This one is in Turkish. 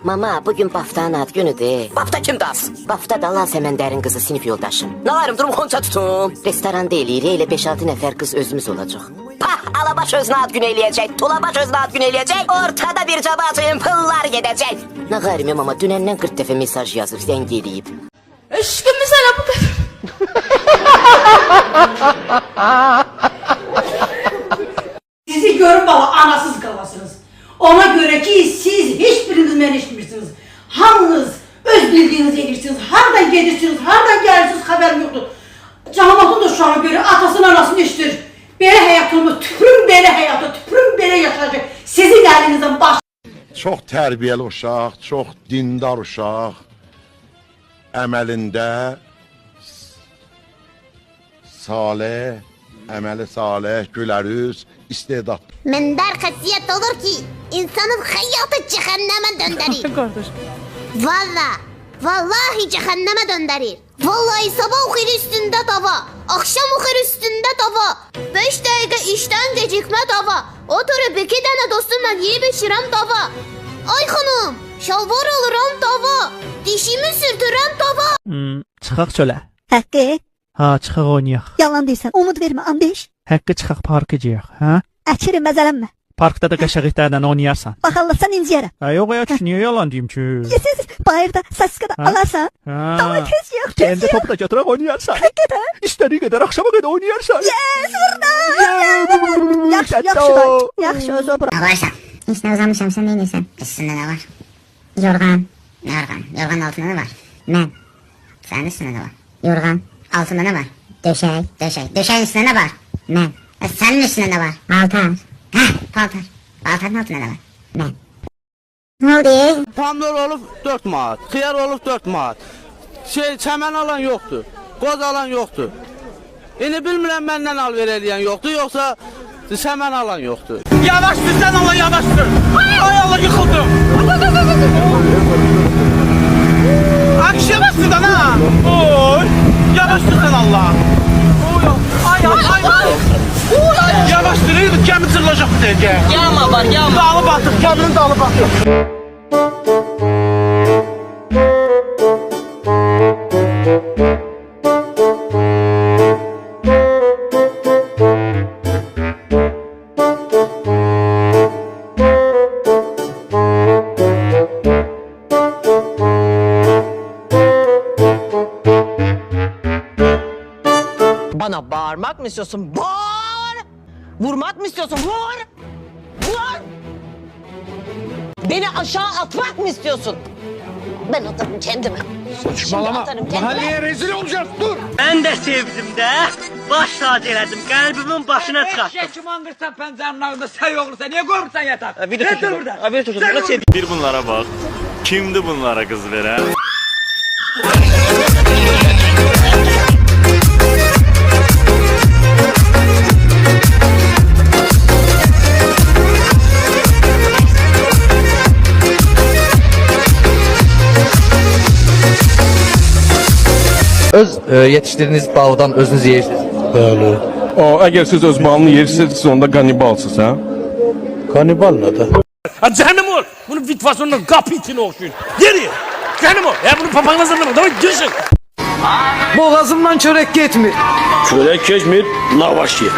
Mama, bugün Baftanın ad günüdür. Bafta kimdir asıl? Bafta Dala Səməndərin qızı, sinif yoldaşım. Ne varım, durum konça tutum. Restoranda eləyirik, elə 5-6 nəfər qız özümüz olacaq. Pah, Alabaş özünə ad günü eləyəcək, Tulabaş özünə ad günü eləyəcək, ortada bir cabacıyım, pıllar gedəcək. Ne varım mama, dünəndən 40 dəfə mesaj yazıb, zəng eləyib. Aşkım mesela bu kadar. Sizi görüp baba anasız kalasınız. Ona göre ki siz hiçbiriniz beni eşitmirsiniz. Hamınız öz bildiğinizi edirsiniz. Hardan gelirsiniz, hardan gelirsiniz haberim yoktu. Canavatın da şu ana göre atasının anasını eşitir. Böyle hayatımı, tüpürüm böyle hayatı, tüpürüm böyle yaşayacak. Sizin elinizden baş... Çox tərbiyəli uşaq, çox dindar uşaq, əməlində salih, əməli salih, gülərüz, istedadlı. من در خاصیت olur ki insanın hayatı cehenneme döndürür. Kardeş. Vallahi cehenneme döndürür. Vallahi sabah okur üstünde dava, akşam okur üstünde dava, 5 dakika işten gecikme dava, oturup 2 tane dostumla yiyip içirem dava. Ay hanım, şalvar alırım dava, dişimi sürtürem dava. Çıxaq çölə. Hakkı, Ha, çıxaq oynayaq. yalan deyirsən, umud vermə, andeş. Haqqı çıxaq parka geyək, hə? Əçiri, məzələnmə. Parkda da qəşəngliklərdən oynayarsan. Bax Allah, sən inciyərəm. Ha, yox ya, niyə yalan deyim ki? Yesiz, bayırda, saskada Ha? alarsan. Ha. Dava tez yox, Kendi tez yox. topu da götürək oynayarsan. Hakikaten. İstədiyi qədər axşama qədər oynayarsan. Yes, burada. Yaxşı, yaxşı da. Yaxşı, özü o bura. Arkadaşlar, işte uzanmışam, sen neyin sen? Üstünde ne var? Yorgan. Ne yorgan? Yorganın altında ne var? Men. Senin üstünde ne var? Yorgan. Altında ne var? Döşek. Döşeğin üstünde ne var? Men. Senin üstünde ne var? Paltar. Heh, paltar. Paltarın altında ne var? Men. Ne oldu? Pomidor olub 4 manat, xiyar olub 4 manat. Çəmən alan yoxdur, qoz alan yoxdur. İndi bilmirəm məndən alver eləyən yoxdur, yoxsa çəmən alan yoxdur. Yavaş sürsən Allah, yavaş sür. Ay Allah, yıxıldım. Akış yavaş sürsən ha. Oy, yavaş sürsən Allah. Oy, ay. Yavaş sürüyoruz, gəmi çırılacaq bu dəqiqə. Yağma var, yağma. Dalı batıq, gəminin dalı batıq. Bana bağırmak mı istiyorsun? Bağır! Vurmak mı istiyorsun? Vur! Vur! Beni aşağı atmak mı istiyorsun? Ben atarım kendime. Saçmalama, mahalleye rezil olacağız, dur! Ben de sevdim de, baş tacı elədim, qəlbimin başına çıxartdım. Kim angırsan pəncənin ağında sən yoxursan, niyə qoymursan yatar? Bir de çocuklara Bir bunlara bak. Kimdi bunlara kız veren? Öz yetişdirdiğiniz bağdan özünüz yeyirsiniz. Bəli. Əgər siz öz balını yeyirsiniz, siz onda qanibalsınız, ha? Kanibal nədir? Ha, cəhənnəm ol! Bunun vitvasonundan qap itini oxşuyun. Geri! Cəhənnəm ol! Ya bunu papağına zırlama, davay girişin! Boğazımdan çörek getmir. Çörek keçmir, lavaş ye.